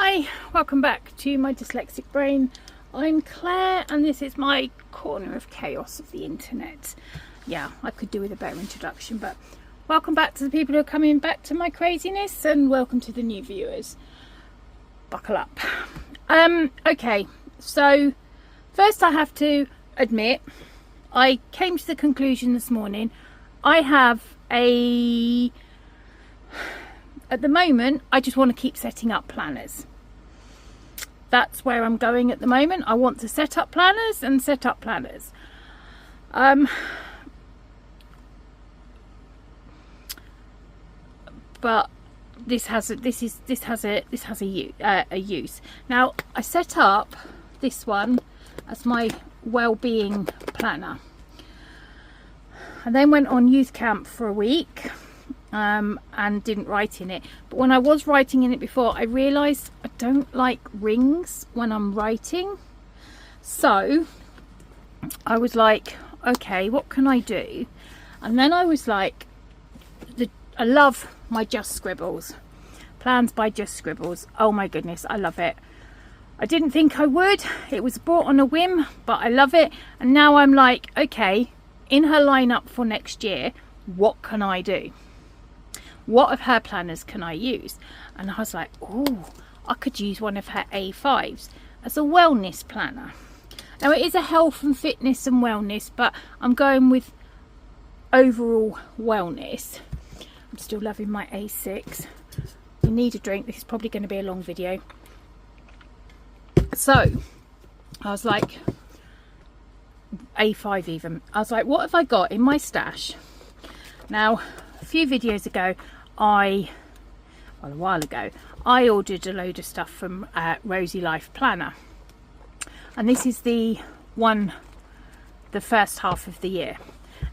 Hi, welcome back to my dyslexic brain. I'm Claire and this is my corner of chaos of the internet. Yeah, I could do with a better introduction, but welcome back to the people who are coming back to my craziness, and welcome to the new viewers. Buckle up. Okay, so first I have to admit I came to the conclusion this morning I have at the moment, I just want to keep setting up planners. That's where I'm going at the moment. I want to set up planners and set up planners. But this has a use. Now, I set up this one as my well-being planner. I then went on youth camp for a week. And didn't write in it, but when I was writing in it before, I realized I don't like rings when I'm writing, so I was like, okay, what can I do? And then I was like, I love my Just Scribbles plans by Just Scribbles. Oh my goodness, I love it. I didn't think I would. It was bought on a whim, but I love it. And now I'm like, okay, in her lineup for next year, what can I do? What of her planners can I use? And I was like, oh, I could use one of her A5s as a wellness planner. Now, it is a health and fitness and wellness, but I'm going with overall wellness. I'm still loving my A6. You need a drink. This is probably going to be a long video. So I was like, A5 even. I was like, what have I got in my stash? Now, a few videos ago, a while ago, I ordered a load of stuff from rosylife planner, and this is the first half of the year.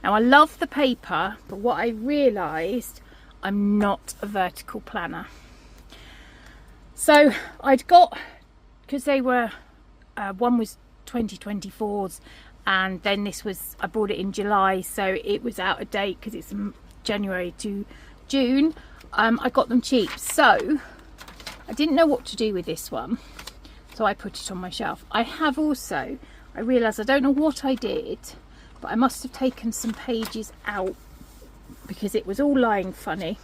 Now, I love the paper, but what I realised, I'm not a vertical planner. So I'd got, because they were, one was 2024s, and then this was, I bought it in July, so it was out of date because it's January to June. I got them cheap, so I didn't know what to do with this one, so I put it on my shelf. I have also, I realised I don't know what I did, but I must have taken some pages out because it was all lying funny,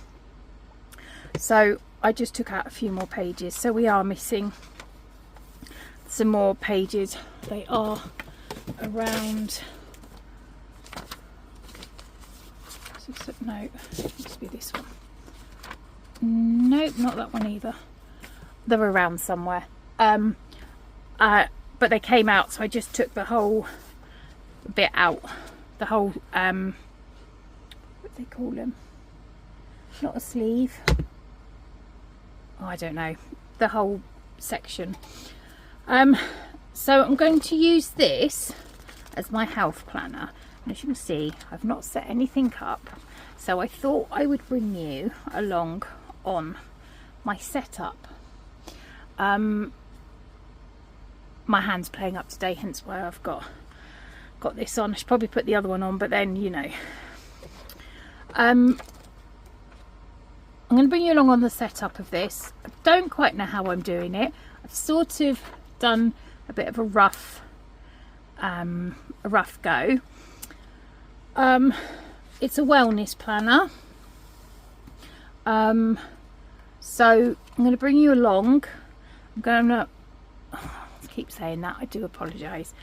so I just took out a few more pages. So we are missing some more pages. They are around, no, it must be this one. Nope, not that one either. They're around somewhere. But they came out, so I just took the whole bit out. The whole, what do they call them? Not a sleeve. Oh, I don't know. The whole section. So I'm going to use this as my health planner. And as you can see, I've not set anything up. So I thought I would bring you along on my setup. My hand's playing up today, hence why I've got this on. I should probably put the other one on, but then, you know. I'm going to bring you along on the setup of this. I don't quite know how I'm doing it. I've sort of done a bit of a rough go. It's a wellness planner. So I'm going to bring you along. I'm going to, I keep saying that, I do apologise.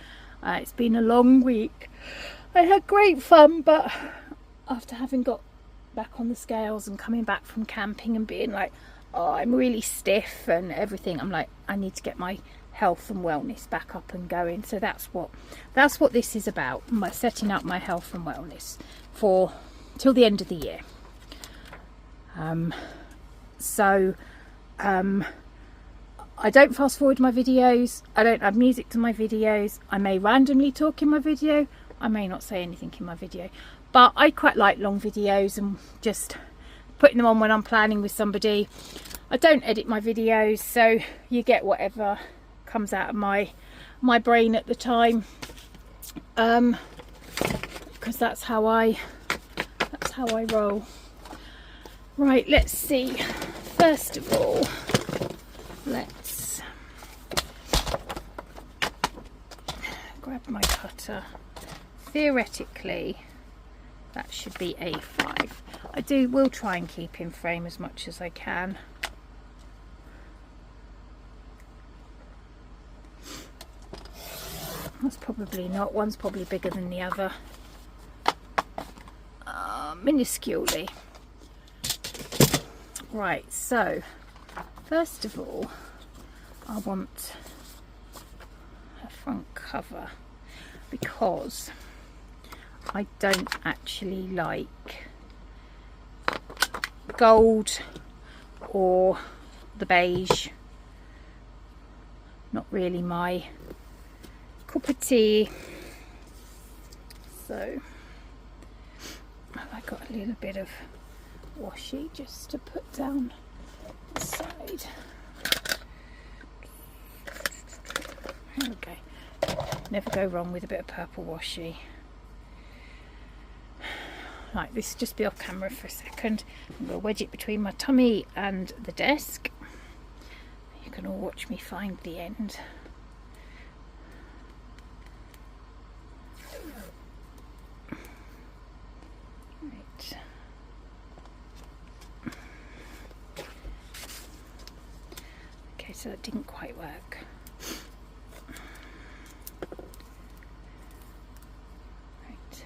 It's been a long week. I had great fun, but after having got back on the scales and coming back from camping and being like, oh, I'm really stiff and everything, I'm like, I need to get my health and wellness back up and going. So that's what this is about, my setting up my health and wellness for till the end of the year. I don't fast forward my videos, I don't add music to my videos. I may randomly talk in my video, I may not say anything in my video, but I quite like long videos and just putting them on when I'm planning with somebody. I don't edit my videos, so you get whatever comes out of my brain at the time, because that's how I roll. Right, let's see. First of all, let's cutter. Theoretically, that should be A5. Will try and keep in frame as much as I can. That's probably not. One's probably bigger than the other. Minusculely. Right, so first of all, I want a front cover because I don't actually like gold or the beige. Not really my cup of tea. So I got a little bit of washi just to put down the side. There we go. Never go wrong with a bit of purple washi. Right, this will just be off camera for a second. I'm going to wedge it between my tummy and the desk. You can all watch me find the end. Right. Okay, so that didn't quite work. Right.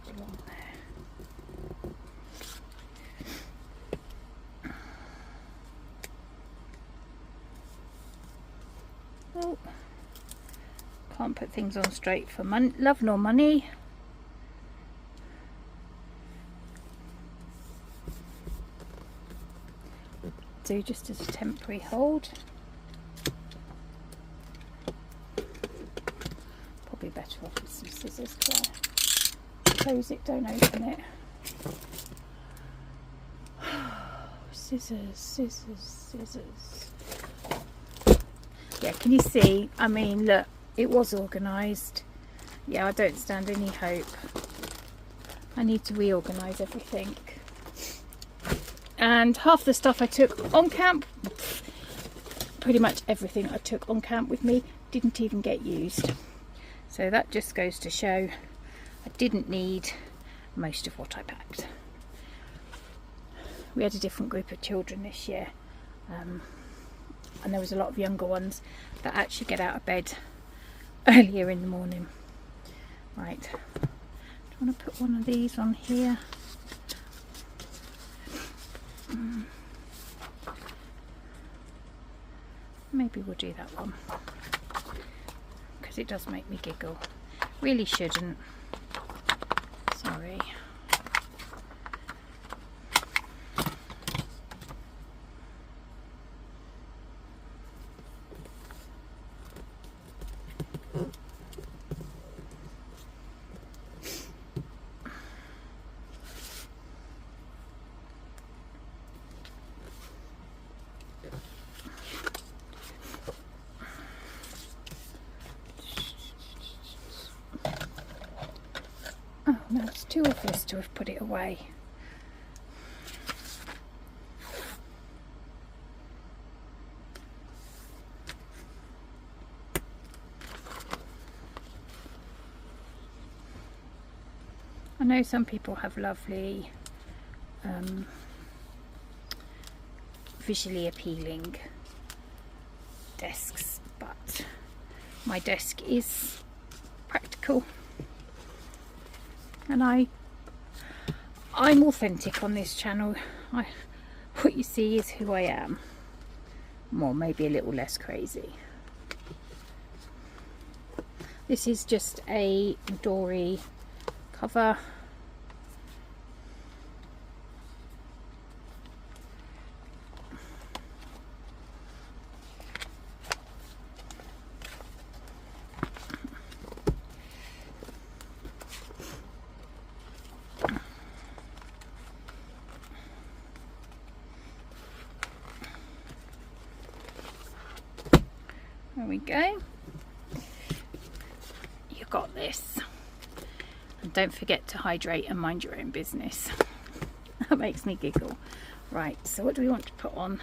Put along there. Oh, can't put things on straight for love nor money. Do just as a temporary hold. Probably better off with some scissors, Claire. Close it, don't open it. Scissors, scissors, scissors. Yeah, can you see? I mean, look, it was organised. Yeah, I don't stand any hope. I need to reorganise everything. And half the stuff I took on camp, pretty much everything I took on camp with me, didn't even get used. So that just goes to show I didn't need most of what I packed. We had a different group of children this year, and there was a lot of younger ones that actually get out of bed earlier in the morning. Right, do you want to put one of these on here? Maybe we'll do that one because it does make me giggle. Really shouldn't. Sorry. Oh no, it's too obvious to have put it away. I know some people have lovely visually appealing desks, but my desk is practical. And I'm authentic on this channel. What you see is who I am. Well, maybe a little less crazy. This is just a dory cover. There we go. You got this. And don't forget to hydrate and mind your own business. That makes me giggle. Right, so what do we want to put on?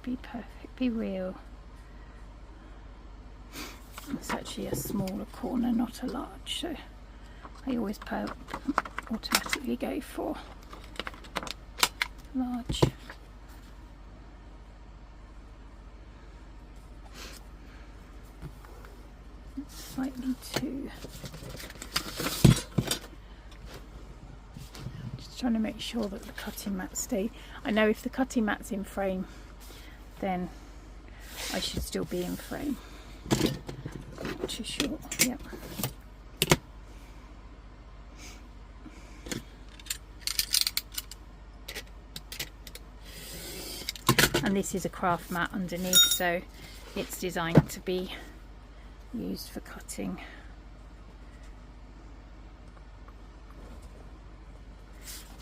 Be perfect, be real. It's actually a smaller corner, not a large, so I always automatically go for large. Slightly too. Just trying to make sure that the cutting mat stay. I know if the cutting mat's in frame, then I should still be in frame. Not too short. Yep. And this is a craft mat underneath, so it's designed to be used for cutting.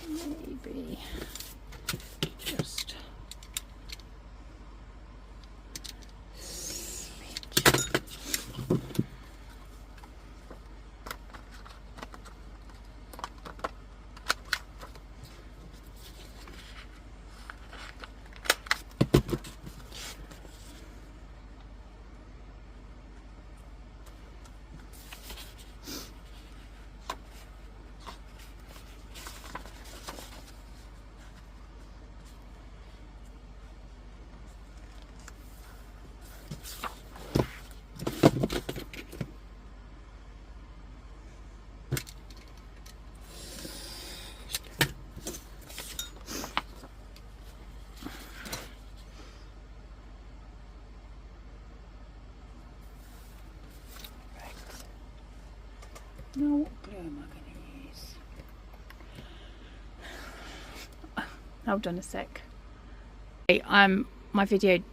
Maybe just now what glue am I going to use? Hold on a sec. My video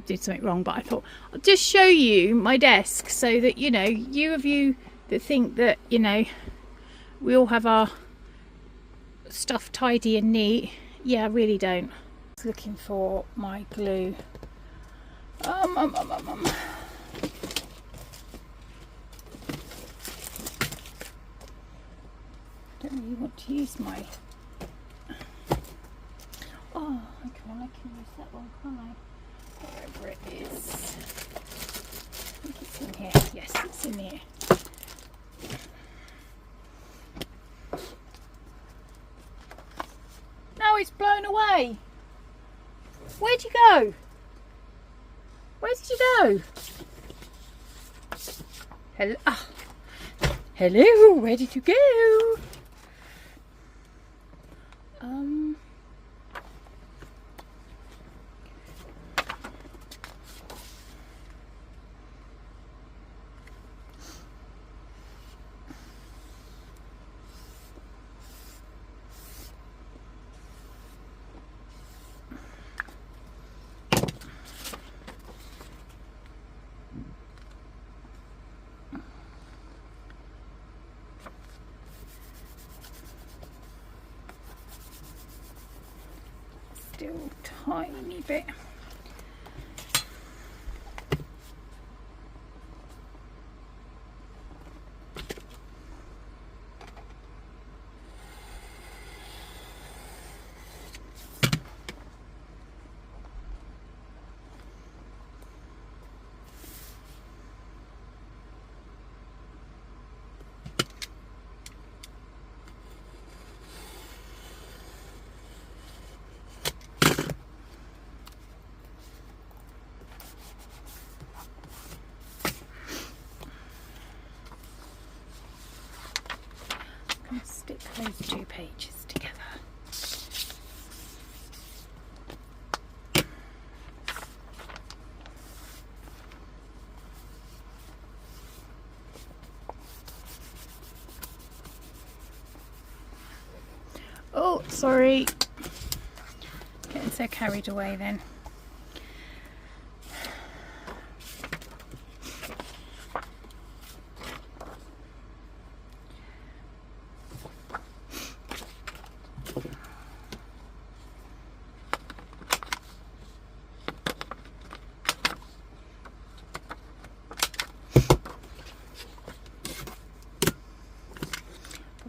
did something wrong, but I thought I'll just show you my desk so that you know, you that think that, you know, we all have our stuff tidy and neat. Yeah, I really don't. I was looking for my glue. Don't really want to use my. Oh, okay, well I can use that one, can't I? Wherever it is. I think it's in here. Yes, it's in here. Now it's blown away. Where'd you go? Where did you go? Hello. Ah. Hello, where did you go? Still tiny bit. Stick those two pages together. Oh, sorry. Getting so carried away then.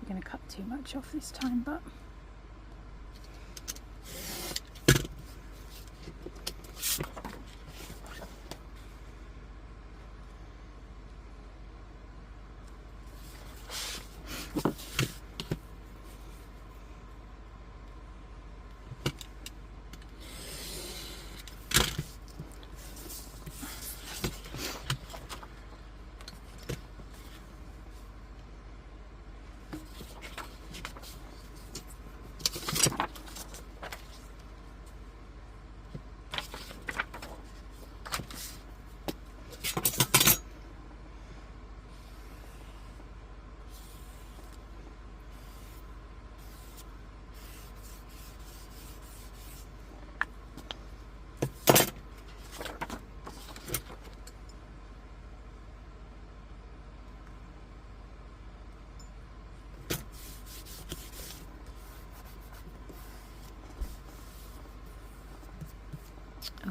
Going to cut too much off this time, but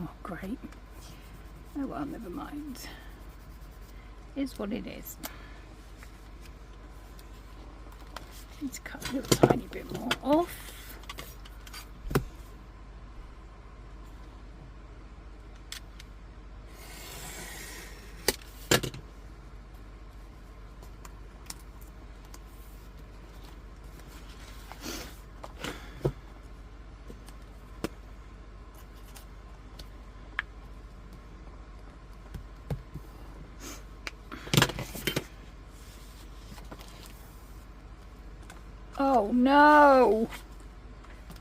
Oh, great. Oh well, never mind. Is what it is. Need to cut a little tiny bit more off. Oh no!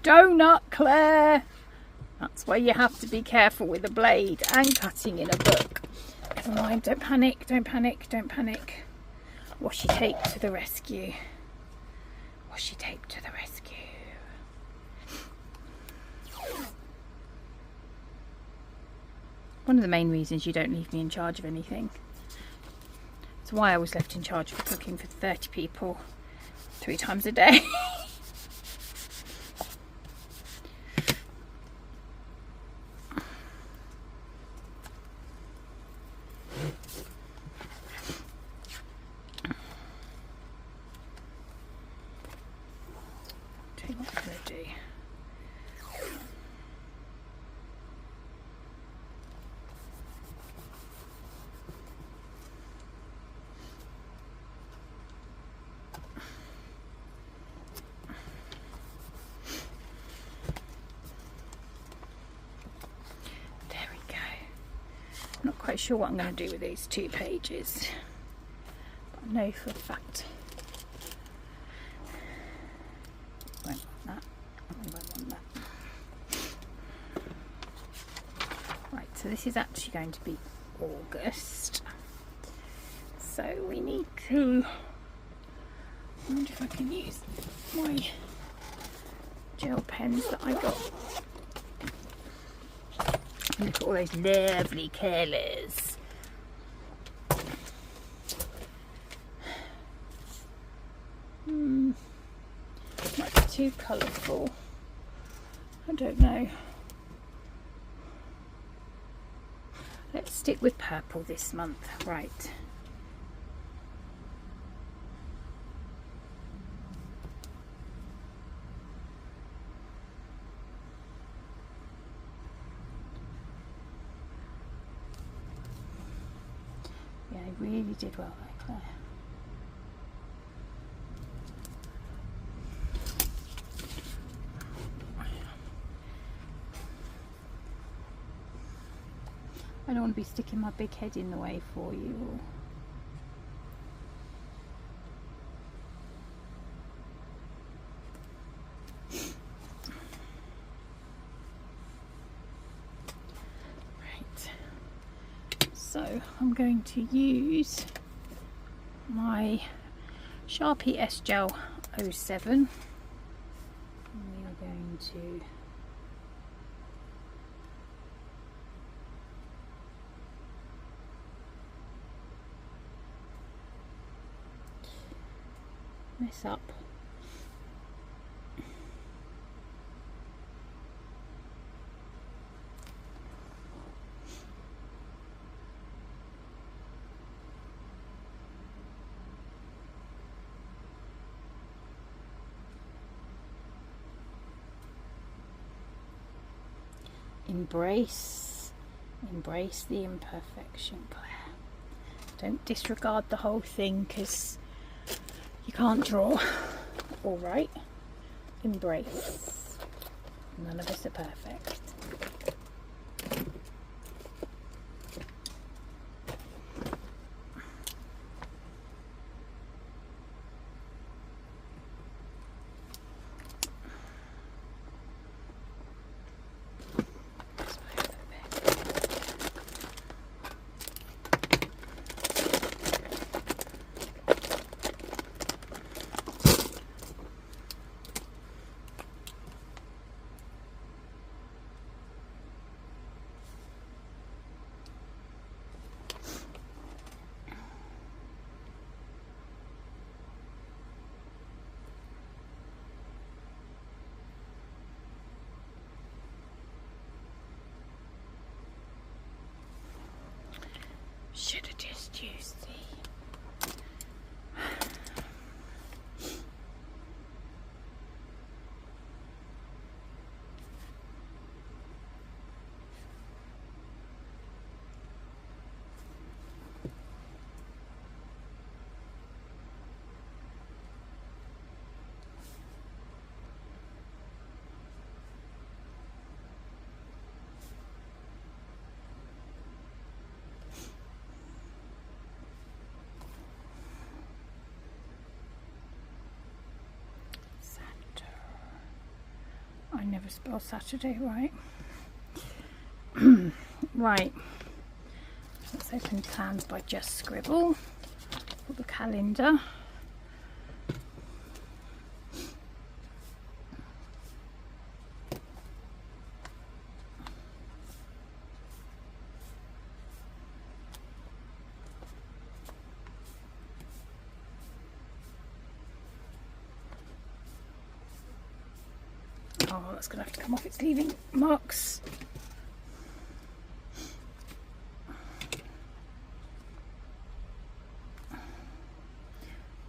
Donut, Claire! That's why you have to be careful with a blade and cutting in a book. Never mind, don't panic, don't panic, don't panic. Washi tape to the rescue. Washi tape to the rescue. One of the main reasons you don't leave me in charge of anything. It's why I was left in charge of cooking for 30 people 3 times a day. Tell you what I'm going to do. I'm not quite sure what I'm going to do with these 2 pages, but I know for a fact I won't want that. I won't want that. Right, so this is actually going to be August, so we need to, I wonder if I can use my gel pens that I got. Look at all those lovely colours. Might be too colourful. I don't know. Let's stick with purple this month. Right. Yeah, I really did well there, Claire. I don't want to be sticking my big head in the way for you. Right. So I'm going to use my Sharpie S Gel 07. And we are going to mess up embrace the imperfection, Claire. Don't disregard the whole thing because you can't draw. All right, embrace. None of us are perfect. should have just used the I never spell Saturday right. Right, let's open plans by Just Scribble for the calendar. Oh, that's going to have to come off, it's leaving marks.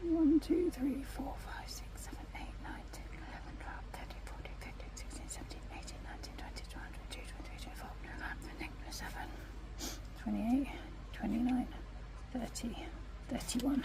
One, 2, 3, 4, 5, 6, 7, 8, 9, 10, 11, 12, 13, 14, 15, 16, 17, 18, 19, 20, 21, 22, 23, 24, 27, 28, 29, 30, 31.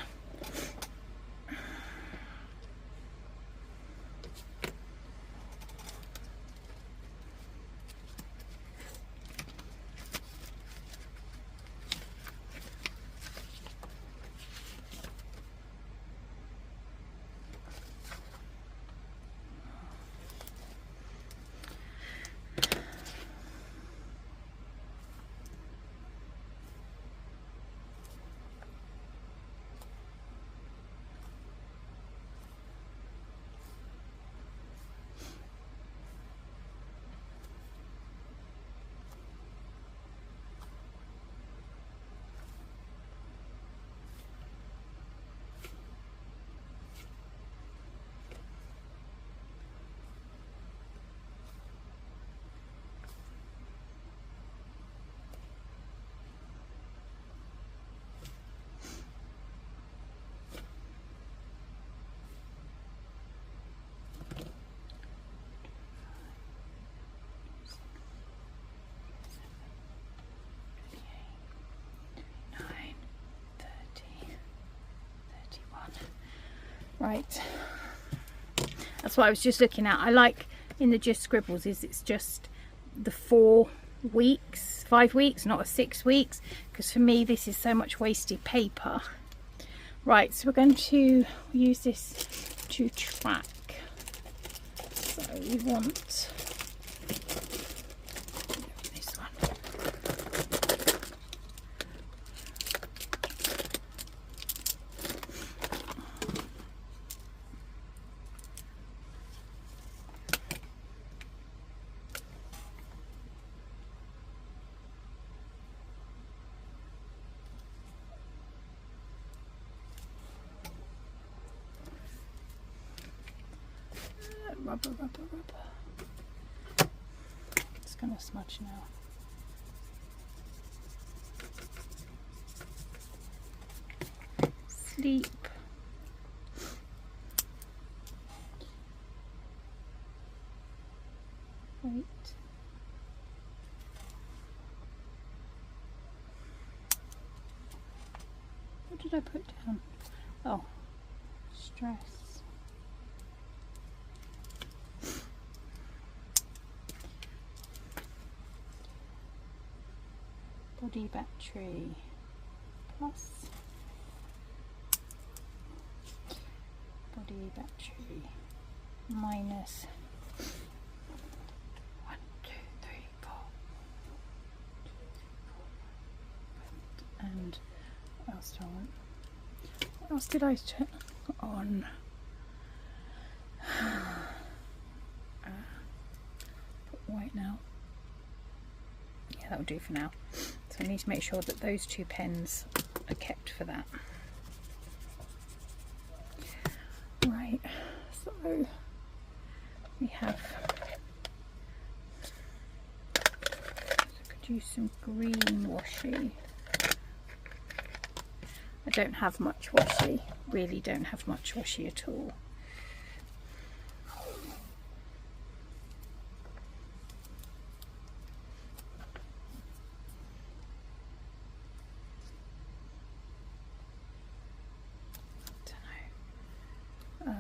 Right, that's what I was just looking at. I like in the Just Scribbles is it's just the 4 weeks, 5 weeks, not a 6 weeks, because for me this is so much wasted paper. Right, so we're going to use this to track. So we want this one. Rubber. It's gonna smudge now. Sleep. Wait. What did I put down? Oh, stress. Body battery plus body battery minus 1, 2, 3, 4. And what else do I want? What else did I check on? Put white now. Yeah, that'll do for now. So I need to make sure that those 2 pens are kept for that. Right, so we have, I could use some green washi. I don't have much washi, really don't have much washi at all. I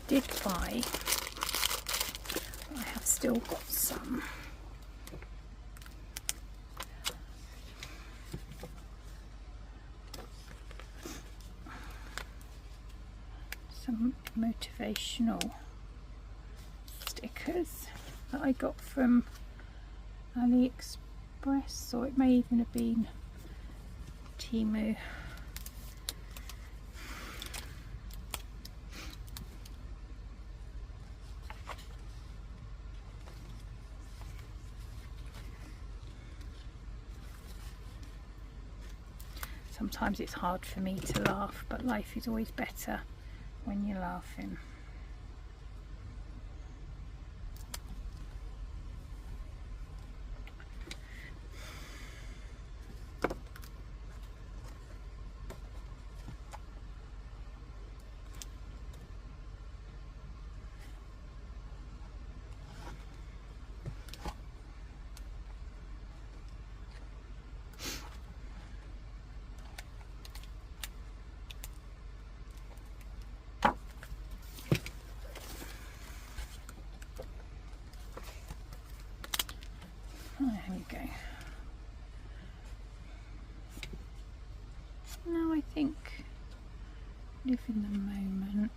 did buy, I have still got some motivational stickers that I got from AliExpress, or it may even have been Temu. Sometimes it's hard for me to laugh, but life is always better when you're laughing. There we go. Now I think live in the moment.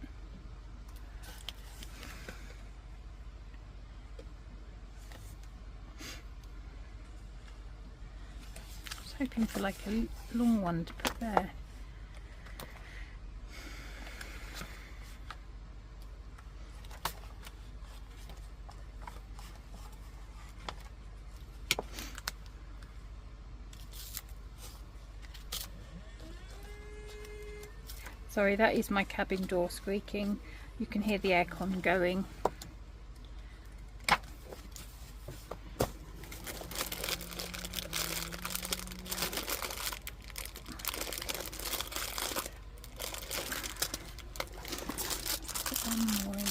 I was hoping for like a long one to put there. Sorry, that is my cabin door squeaking. You can hear the aircon going. Put one more in here.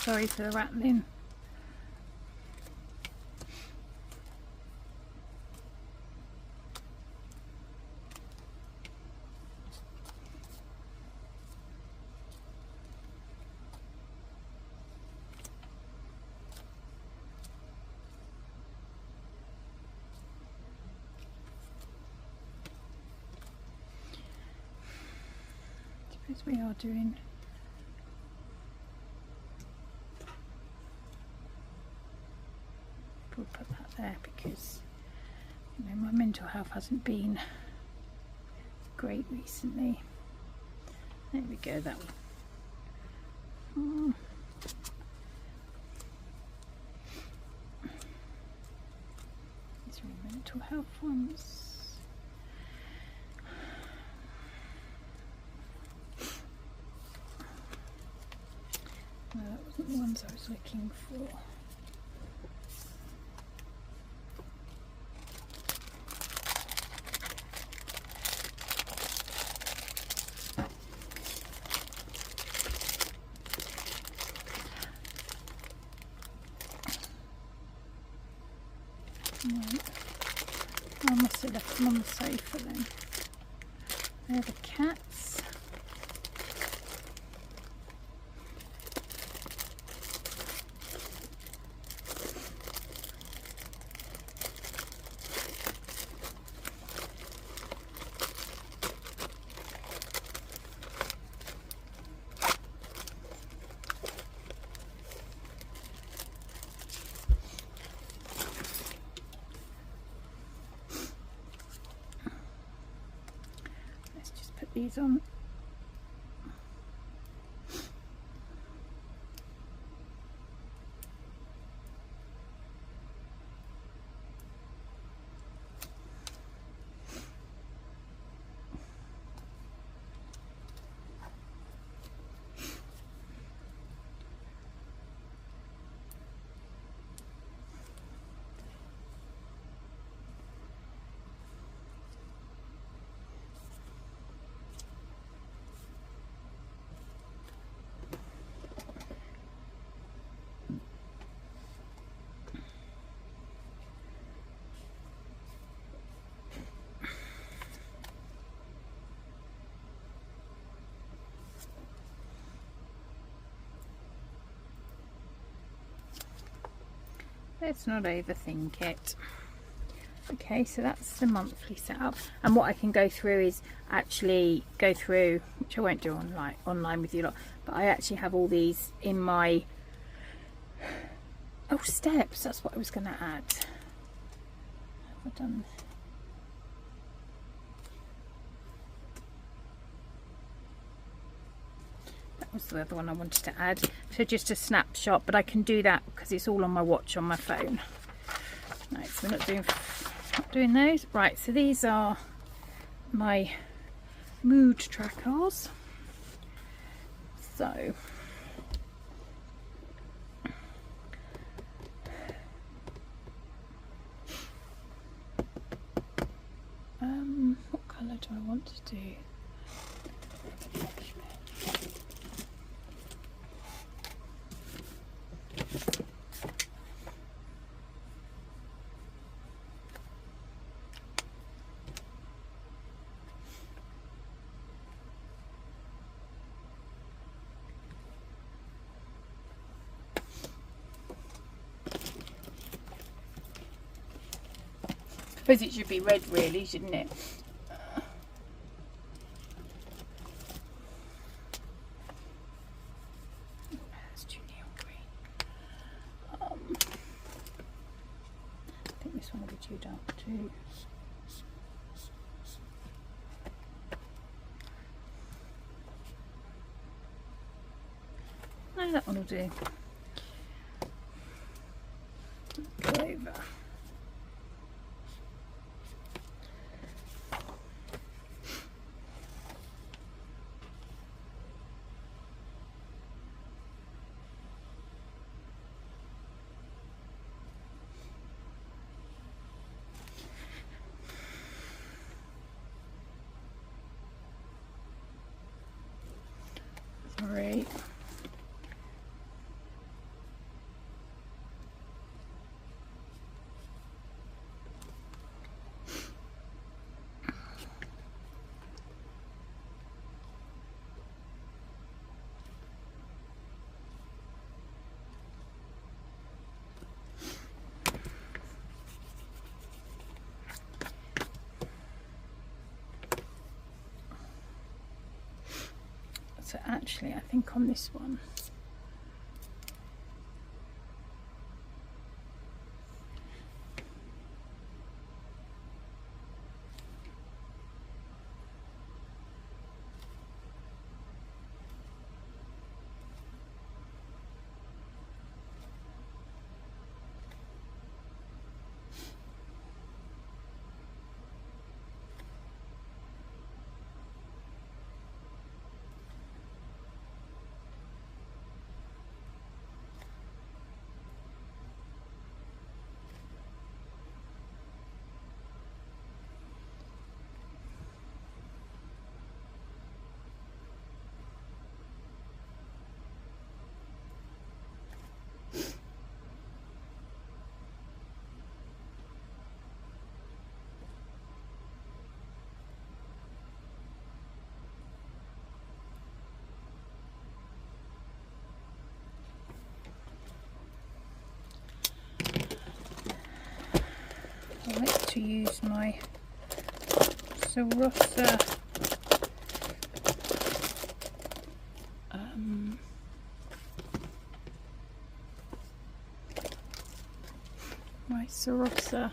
Sorry for the rattling. As we are doing we'll put that there because you know my mental health hasn't been great recently. There we go, that one. These are mental health ones. No, that wasn't the ones I was looking for. Right. I must have left them on the sofa then. They're the cats. These on. let's not overthink it. Okay, so that's the monthly setup, and what I can go through is actually go through, which I won't do online with you lot, but I actually have all these in my steps. That's what I was going to add. Have I done? That was the other one I wanted to add. So just a snapshot, but I can do that because it's all on my watch on my phone. Right, so we're not doing those. Right, so these are my mood trackers. So what colour do I want to do? I suppose it should be red, really, shouldn't it? That's too neon green. I think this one will be too dark too. No, that one will do. Go over. Sorry. So actually, I think on this one, I like to use my Sarossa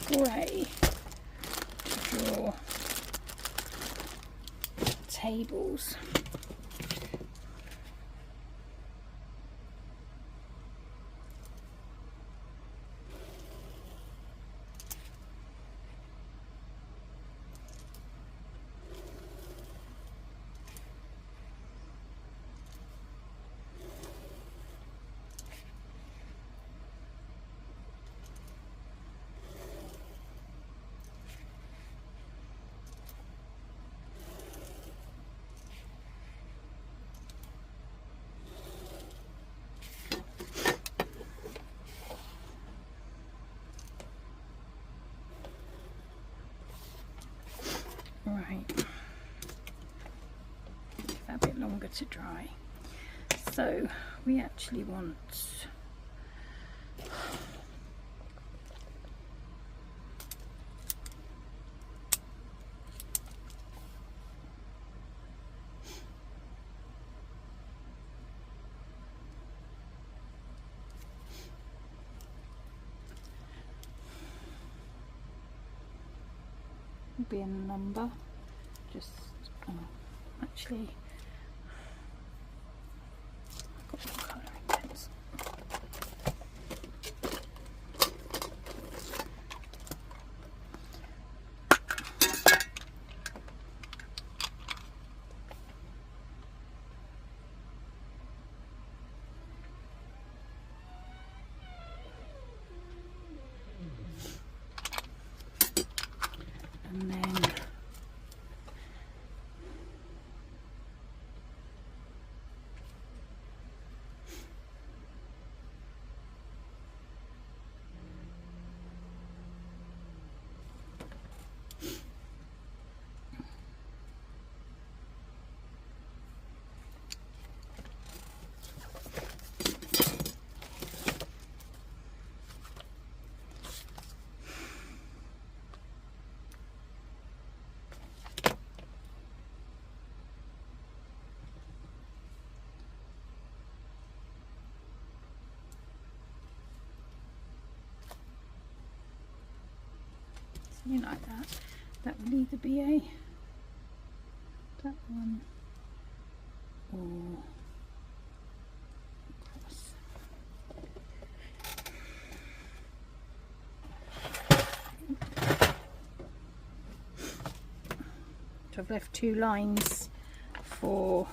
grey to draw tables. Right, give that a bit longer to dry. So we actually want be a number. Just actually, I've got more colouring pens. And then something like that. That will either be that one or across. So I've left 2 lines for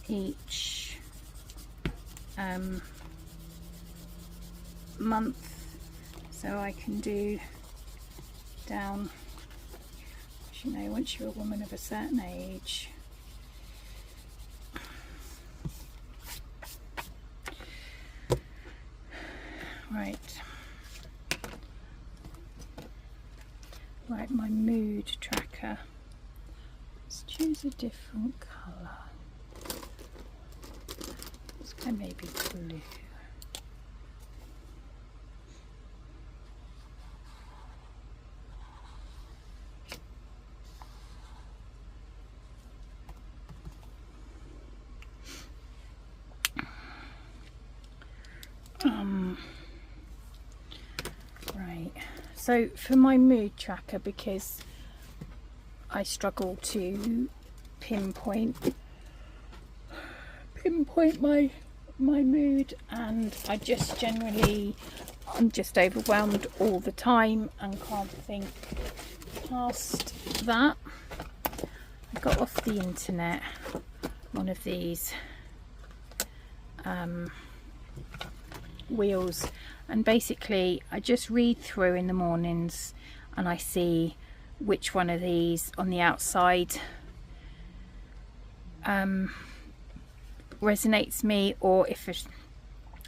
each month, so I can do down, you know, once you're a woman of a certain age. Right, my mood tracker. Let's choose a different colour. Let's go maybe blue. Right, so for my mood tracker, because I struggle to pinpoint my mood, and I just generally, I'm just overwhelmed all the time and can't think past that. I got off the internet one of these wheels, and basically I just read through in the mornings and I see which one of these on the outside resonates me, or if it's,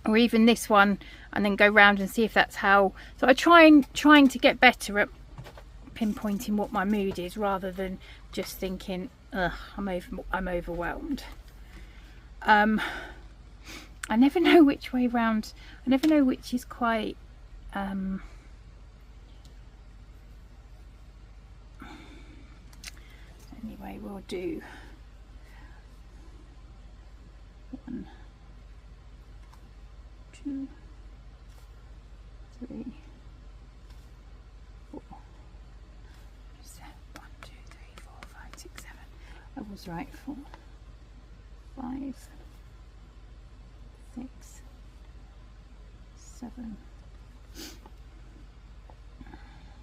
or even this one, and then go round and see if that's how. So I trying to get better at pinpointing what my mood is, rather than just thinking, ugh, I'm overwhelmed. I never know which way round. I never know which is quite anyway, we'll do 1, 2, 3, 4. 1, 2, 3, 4, 5, 6, 7. I was right. 4, 5, 6, 7.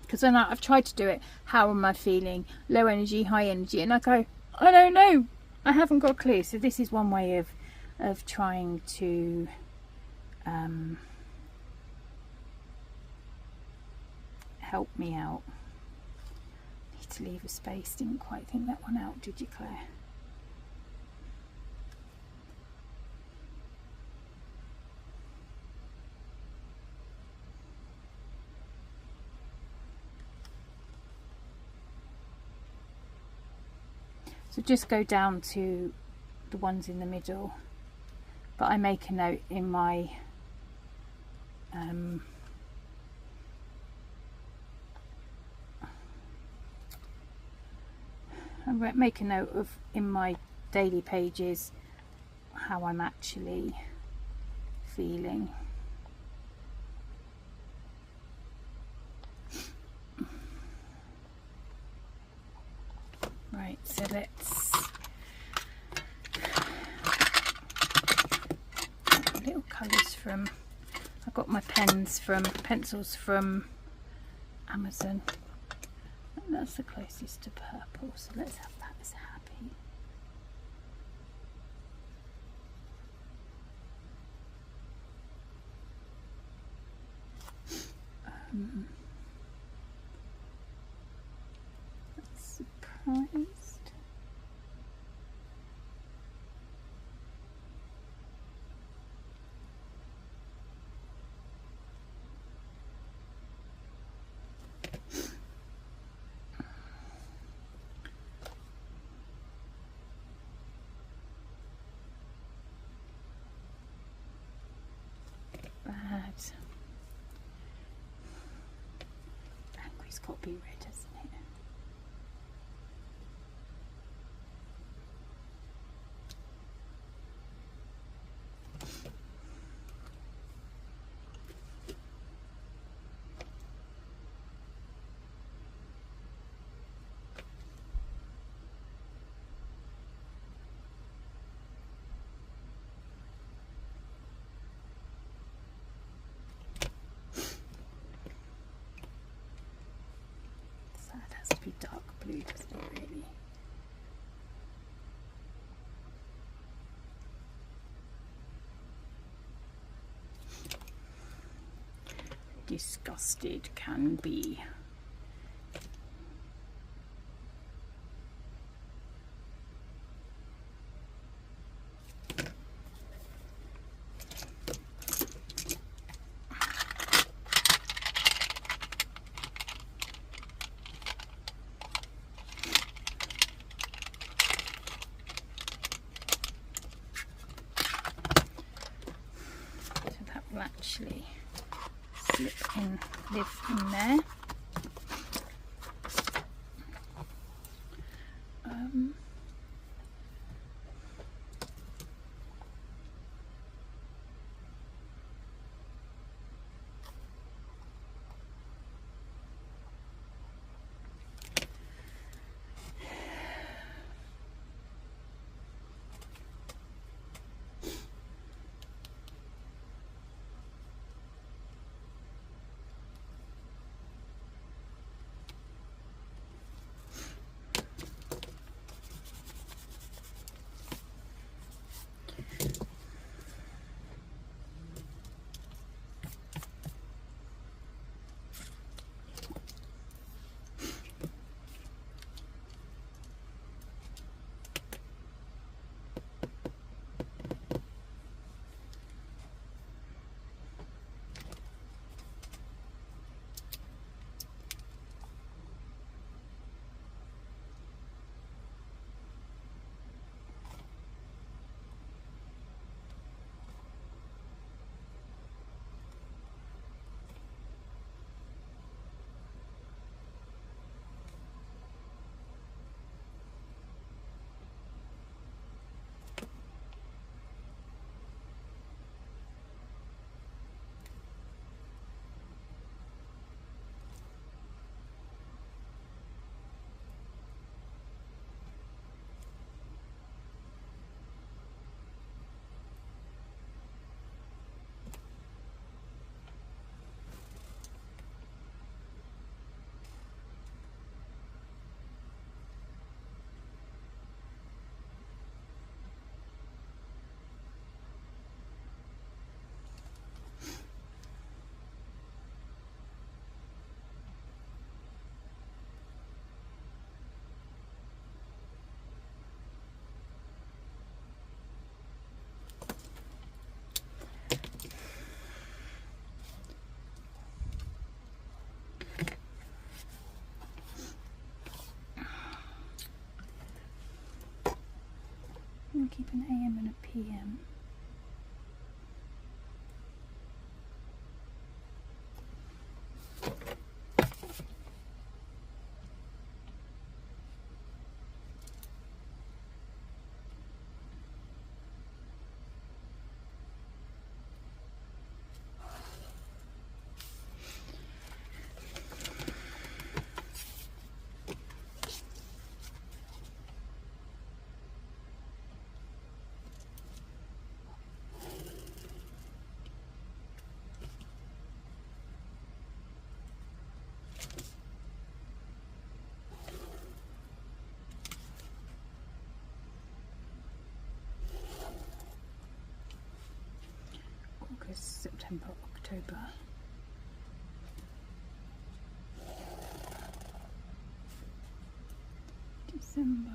Because then I've tried to do it, how am I feeling, low energy, high energy, and I go, I don't know, I haven't got a clue. So this is one way of trying to help me out. Need to leave a space. Didn't quite think that one out, did you, Claire? So just go down to the ones in the middle, but I make a note in my I make a note of in my daily pages how I'm actually feeling. Right, so let's little colours from, I got my pencils from Amazon, and that's the closest to purple, so let's have that as happy. Surprised. Bad. Angry's got to be red, hasn't it? It has to be dark blue, doesn't it, really? Disgusted can be. Actually slip in, live in there. I'm gonna keep an AM and a PM. September, October. December.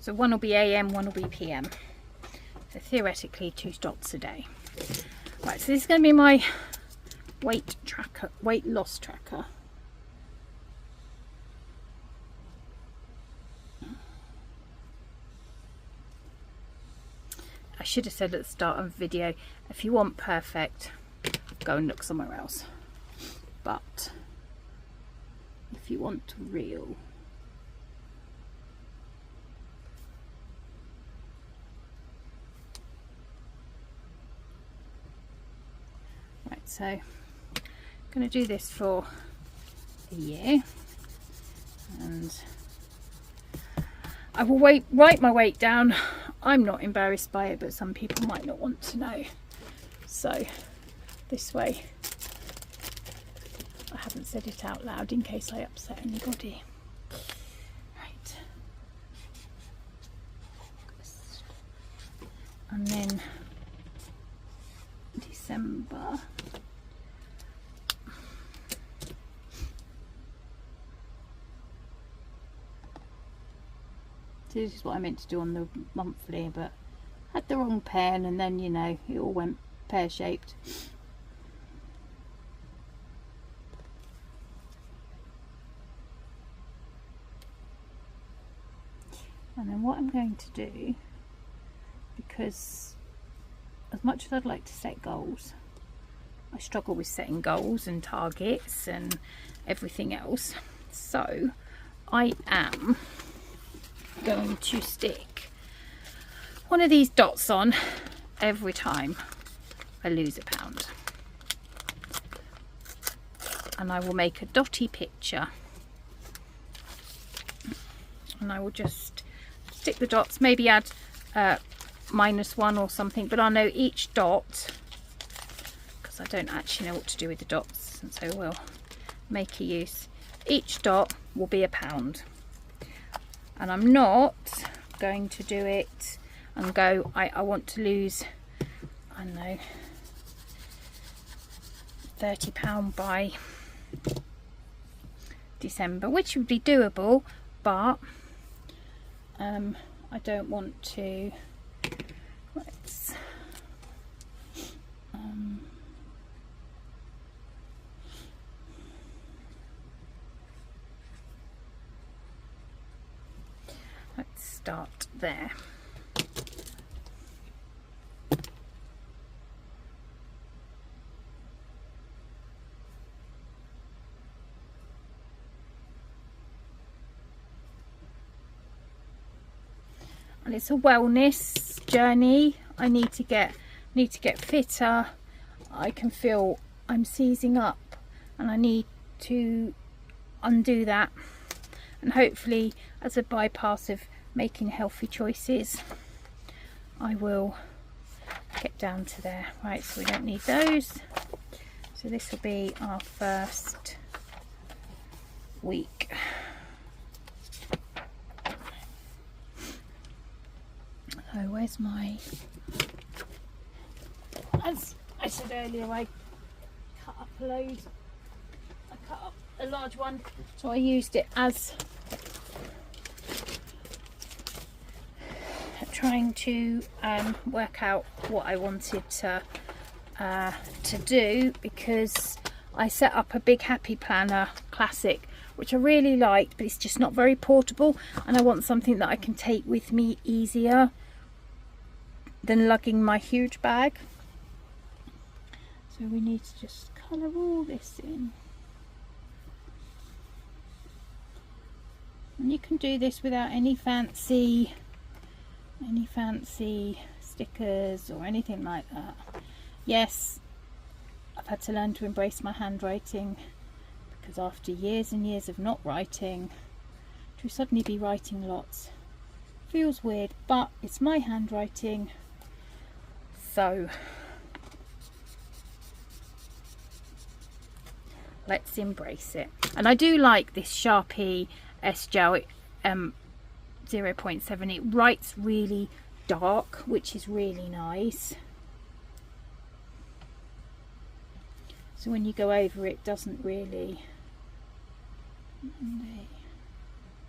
So one will be AM, one will be PM. So theoretically 2 dots a day. Right, so this is going to be my weight tracker, weight loss tracker. I should have said at the start of the video, if you want perfect, go and look somewhere else. But if you want real, so I'm going to do this for a year, and I will write my weight down. I'm not embarrassed by it, but some people might not want to know, so this way I haven't said it out loud in case I upset anybody. Right, and then December. So this is what I meant to do on the monthly, but I had the wrong pen, and then, you know, it all went pear-shaped. And then what I'm going to do, because as much as I'd like to set goals, I struggle with setting goals and targets and everything else. So I am going to stick one of these dots on every time I lose a pound, and I will make a dotty picture, and I will just stick the dots, maybe add -1 or something, but I know each dot, because I don't actually know what to do with the dots, and so we'll make a use. Each dot will be a pound. And I'm not going to do it and go, I want to lose, I don't know, £30 by December, which would be doable, but I don't want to. Let's start there. And it's a wellness journey. I need to get fitter. I can feel I'm seizing up, and I need to undo that, and hopefully as a bypass of making healthy choices, I will get down to there. Right, so we don't need those. So this will be our first week. So where's my, as I said earlier, I cut up a load. I cut up a large one, so I used it as trying to work out what I wanted to do, because I set up a big Happy Planner Classic, which I really liked, but it's just not very portable, and I want something that I can take with me easier than lugging my huge bag. So we need to just colour all this in. And you can do this without any fancy Any fancy stickers or anything like that. Yes, I've had to learn to embrace my handwriting, because after years and years of not writing, to suddenly be writing lots feels weird, but it's my handwriting, so let's embrace it. And I do like this Sharpie S Gel 0.7. It writes really dark, which is really nice. So when you go over it, doesn't really. Monday,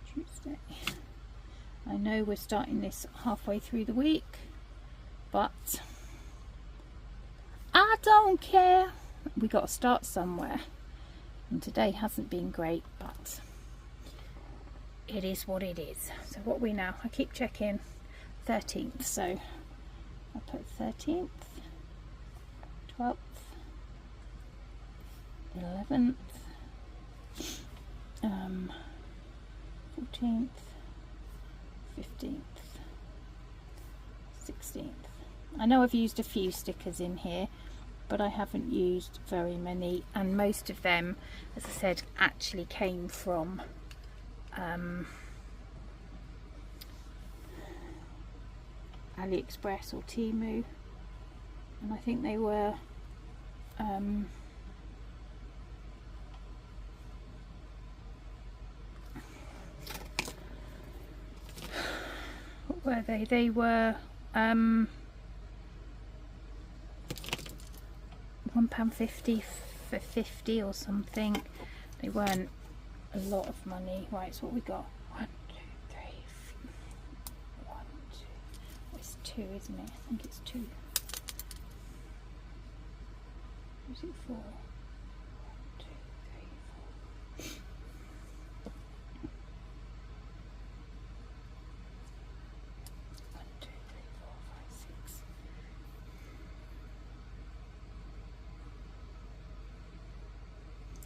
Tuesday. I know we're starting this halfway through the week, but I don't care. We got to start somewhere. And today hasn't been great, but it is what it is. So what are we now? I keep checking 13th, so I'll put 13th, 12th, 11th, 14th, 15th, 16th. I know I've used a few stickers in here, but I haven't used very many, and most of them, as I said, actually came from AliExpress or Temu, and I think they were what were they? They were £1.50 for 50 or something. They weren't a lot of money. Right, so what we got? 1, 2, 3, 1, 2. It's 2, isn't it? I think it's 2. Or is it 4? 1, 2, 3, 4. 1, 2, 3, 4, 5, 6.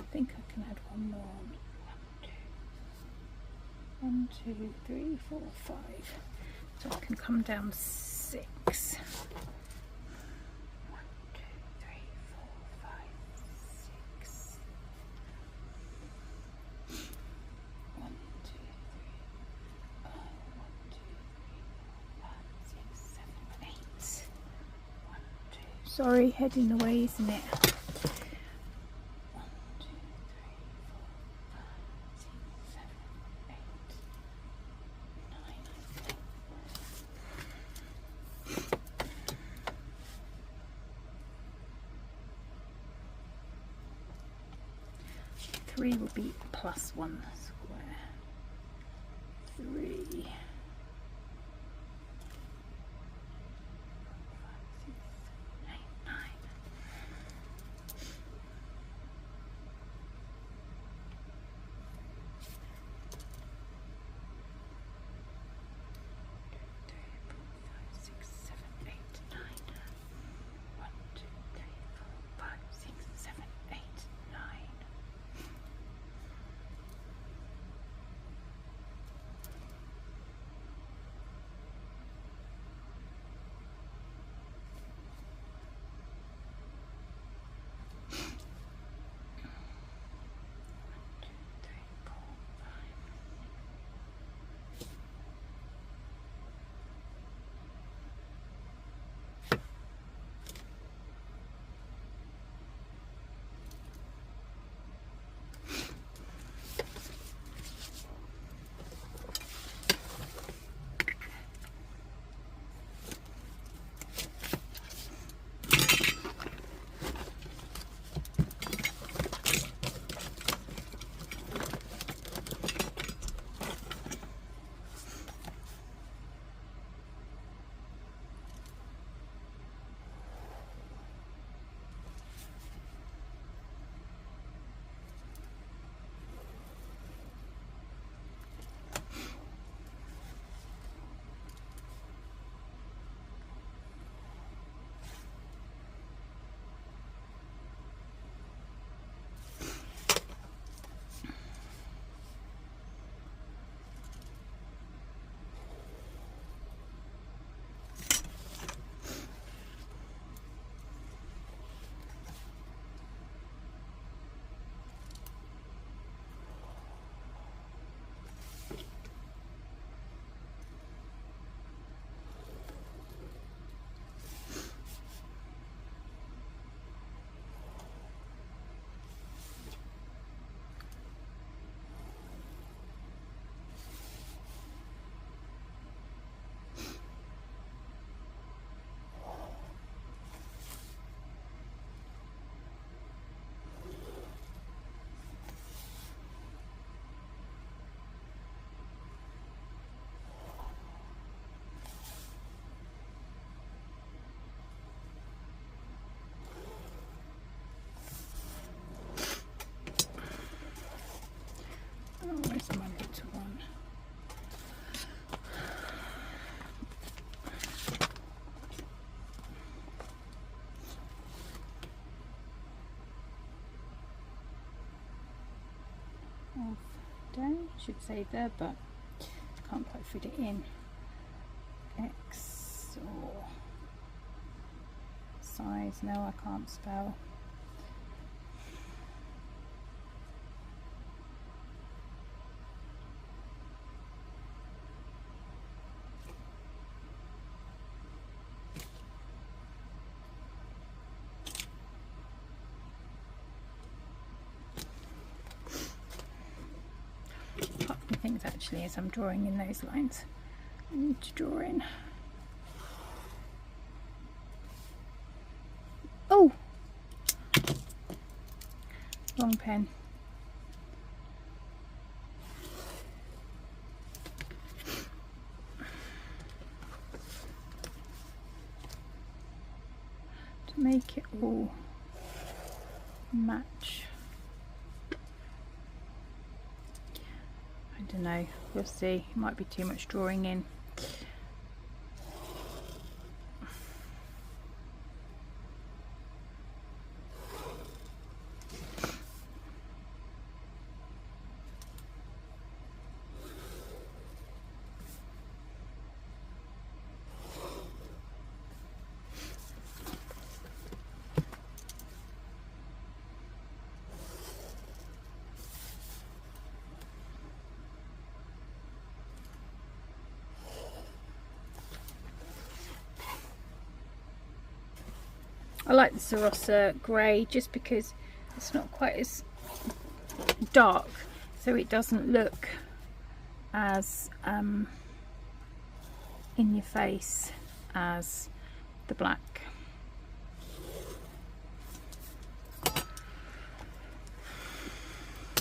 I think I can add one more on. 1, 2, 3, 4, 5. So I can come down 6. 1, 2, 3, 4, 5, 6. 1, 2, 3, 1, 2, 3, 4, 5, 6, 7, 8. 1, 2. Sorry, heading away, isn't it? 3 will be plus 1 square. 3. 1, 2, 3, 4, 5, 6, 7, 8, 9. down. Should say there, but can't quite fit it in. X or size, no, I can't spell. Part of me thinks actually as I'm drawing in those lines, I need to draw in. Oh! Wrong pen. To make it all match. I don't know, we'll see. It might be too much drawing in. I like the Sarossa grey just because it's not quite as dark, so it doesn't look as in your face as the black.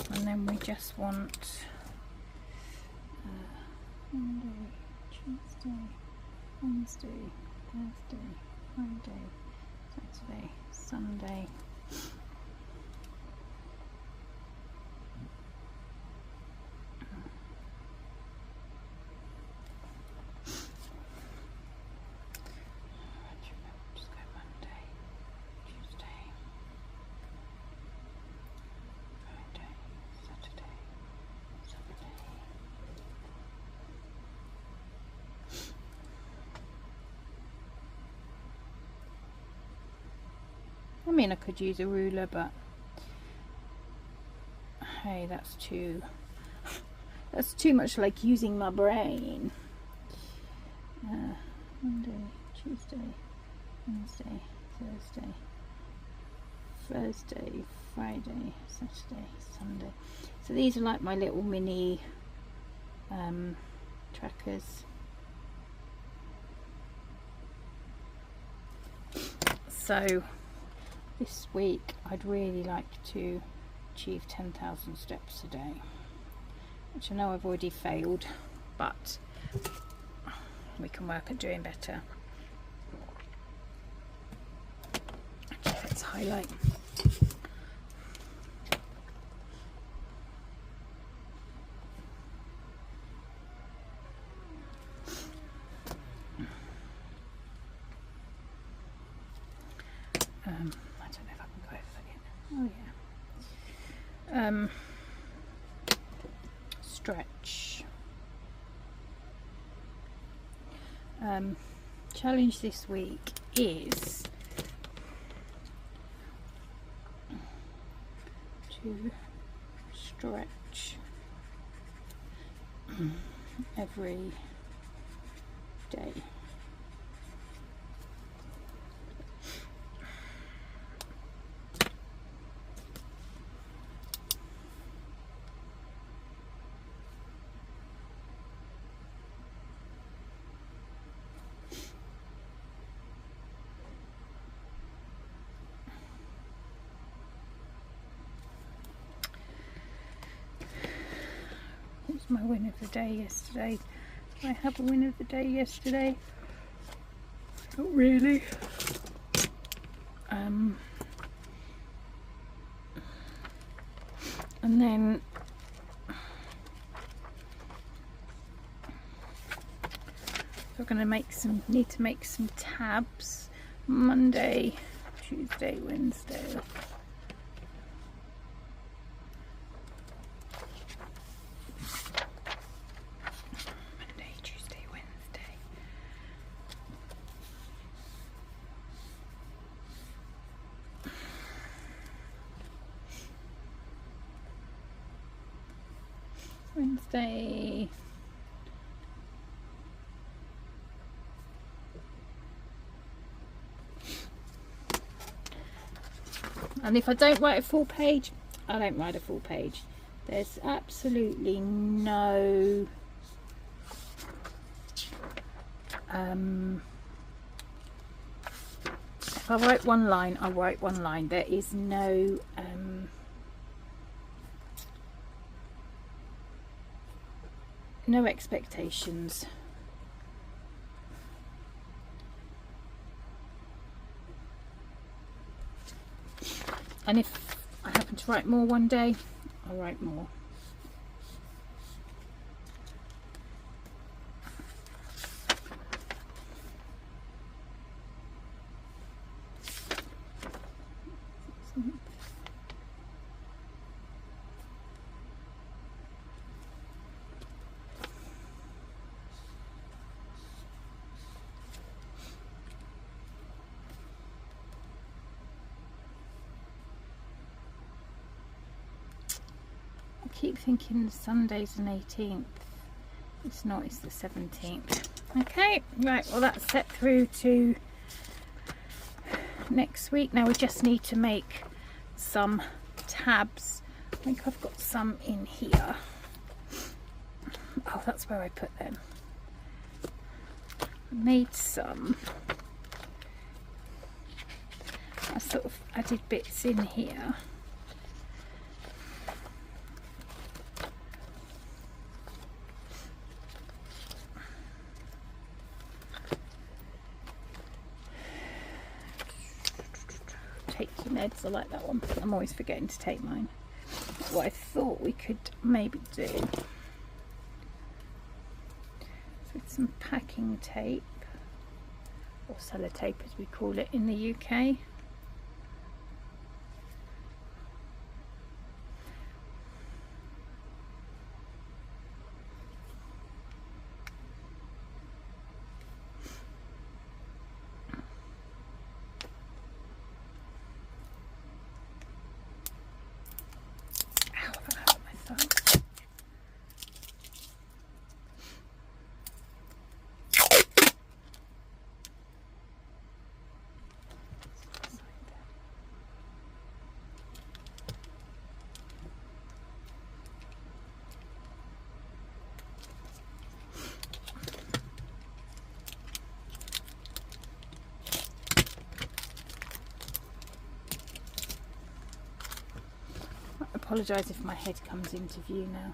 And then we just want Monday, Tuesday, Wednesday, Thursday, Friday, Saturday, Sunday. Just go Monday, Tuesday, Friday, Saturday, Sunday. I mean, I could use a ruler, but hey, that's too much like using my brain. Monday, Tuesday, Wednesday, Thursday, Friday, Saturday, Sunday. So these are like my little mini trackers. So this week I'd really like to achieve 10,000 steps a day, which I know I've already failed, but we can work at doing better. Actually, let's highlight. I don't know if I can go over again. Oh yeah. Stretch. Challenge this week is to stretch every day. What's my win of the day yesterday? Did I have a win of the day yesterday? Not really. And then we're going to need to make some tabs. Monday, Tuesday, Wednesday. Wednesday. And if I don't write a full page, I don't write a full page. There's absolutely no if I write one line, I write one line. There is no no expectations. And if I happen to write more one day, I'll write more. I keep thinking Sunday's an 18th. It's not, it's the 17th. Okay, right, well that's set through to next week. Now we just need to make some tabs. I think I've got some in here. Oh, that's where I put them. I made some. I sort of added bits in here. Take your meds, I like that one. I'm always forgetting to take mine. What I thought we could maybe do with some packing tape, or sellotape as we call it in the UK. I apologise if my head comes into view now.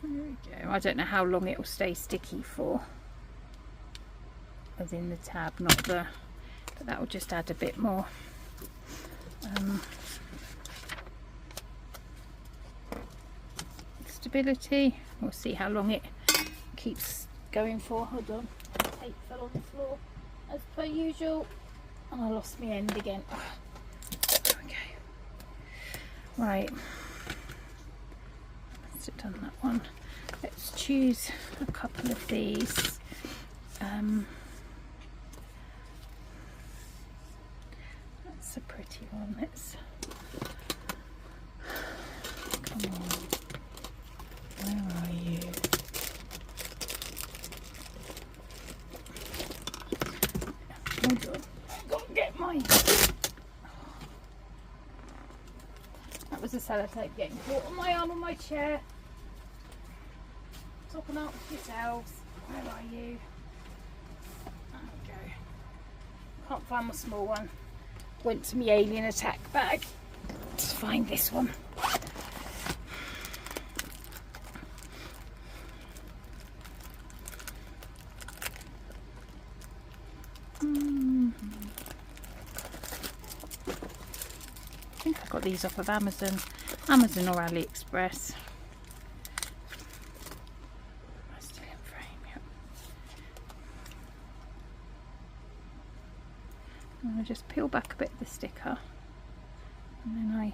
There we go. I don't know how long it will stay sticky for. Within the tab, not the, but that will just add a bit more stability. We'll see how long it keeps going for. Hold on, tape fell on the floor as per usual, and I lost my end again. Okay, right, must have done that one. Let's choose a couple of these. That's a pretty one. Let's, come on, where are you? Hold on, I've got to get my, that was a sellotape getting caught on my arm on my chair. Talking up yourselves, where are you? There we go. Can't find my small one. Went to my alien attack bag to find this one. I think I got these off of Amazon or AliExpress. Still in frame, yep. And I just peel back a bit of the sticker, and then I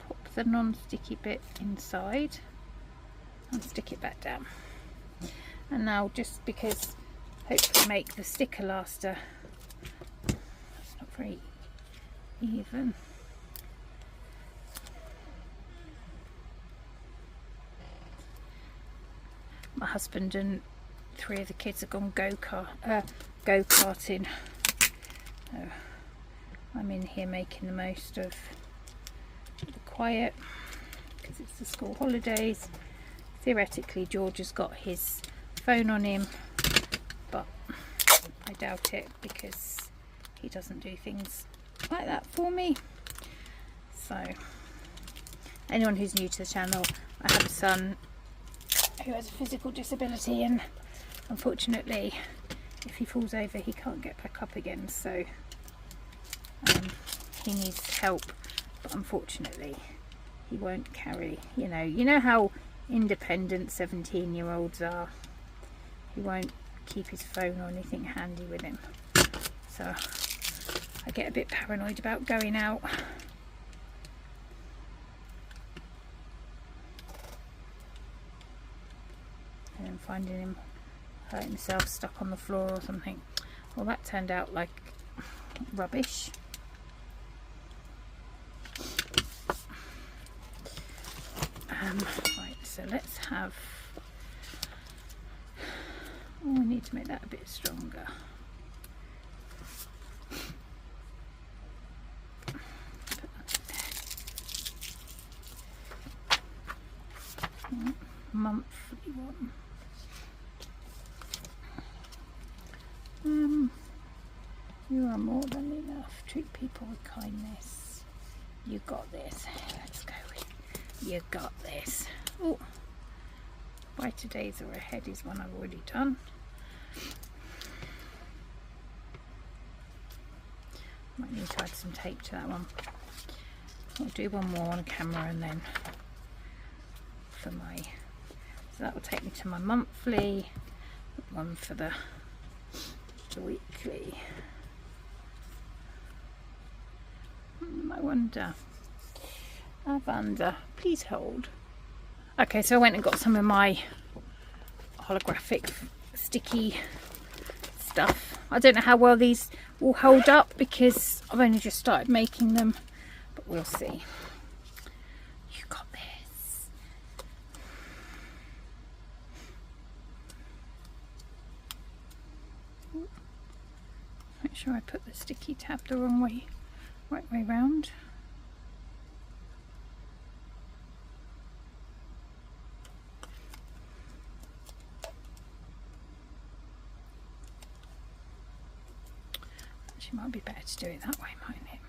pop the non-sticky bit inside and stick it back down. And now, just because hopefully make the sticker laster, it's not very even. My husband and 3 of the kids have gone go-karting. So I'm in here making the most of the quiet because it's the school holidays. Theoretically George has got his phone on him, but I doubt it because he doesn't do things like that for me. So anyone who's new to the channel, I have a son who has a physical disability, and unfortunately if he falls over he can't get back up again, so he needs help, but unfortunately he won't carry, you know how independent 17-year-olds are. He won't keep his phone or anything handy with him, so I get a bit paranoid about going out. And then finding him hurt himself stuck on the floor or something. Well, that turned out like rubbish. Right, so let's have, oh, I need to make that a bit stronger. Monthly one. You are more than enough. Treat people with kindness. You got this. Let's go with you got this. Oh, brighter days are ahead is one I've already done. Might need to add some tape to that one. I'll do one more on camera, and then for my, so that will take me to my monthly, one for the weekly. I wonder, please hold. Okay, so I went and got some of my holographic sticky stuff. I don't know how well these will hold up because I've only just started making them, but we'll see. You got this. Make sure I put the sticky tab the right way round. Actually, might be better to do it that way, mightn't it?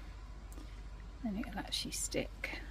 Then it'll actually stick.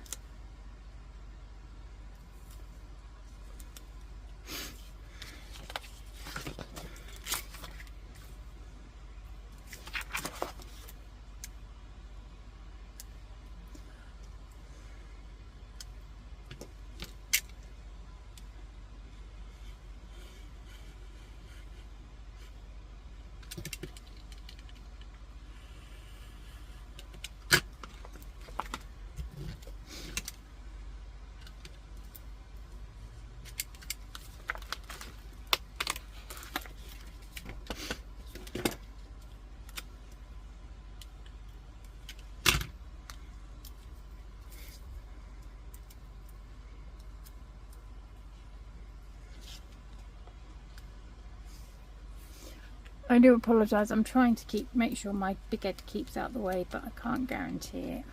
I do apologise, I'm trying to make sure my big head keeps out the way, but I can't guarantee it.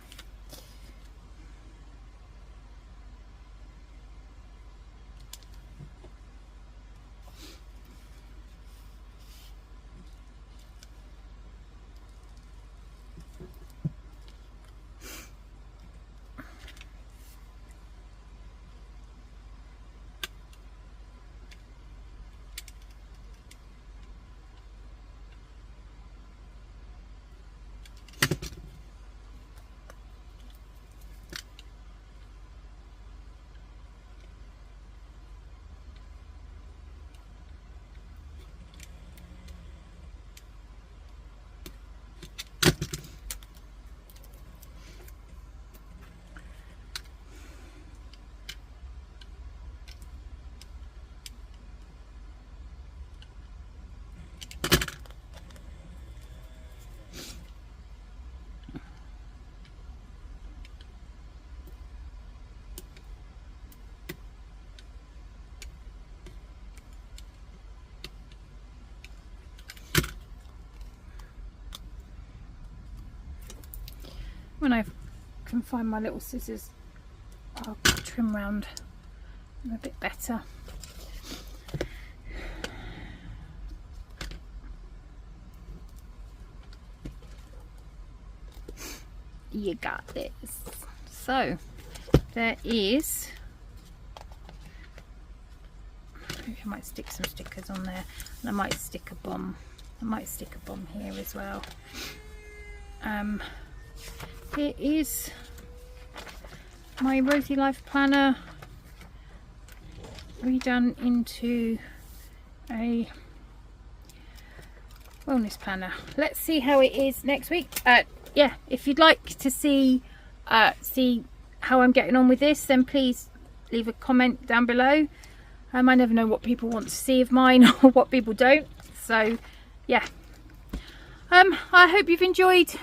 when I can find my little scissors, I'll trim round them a bit better. You got this. So there is, maybe I might stick some stickers on there, and I might stick a bomb. I might stick a bomb here as well. Here is my Rosy Life planner redone into a wellness planner. Let's see how it is next week. Yeah, if you'd like to see how I'm getting on with this, then please leave a comment down below. I never know what people want to see of mine or what people don't. So yeah, I hope you've enjoyed.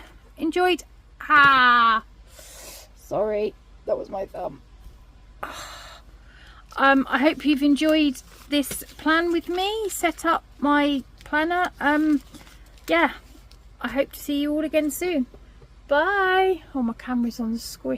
Sorry, that was my thumb. I hope you've enjoyed this plan with me. Set up my planner. Yeah, I hope to see you all again soon. Bye. Oh, my camera's on the squish.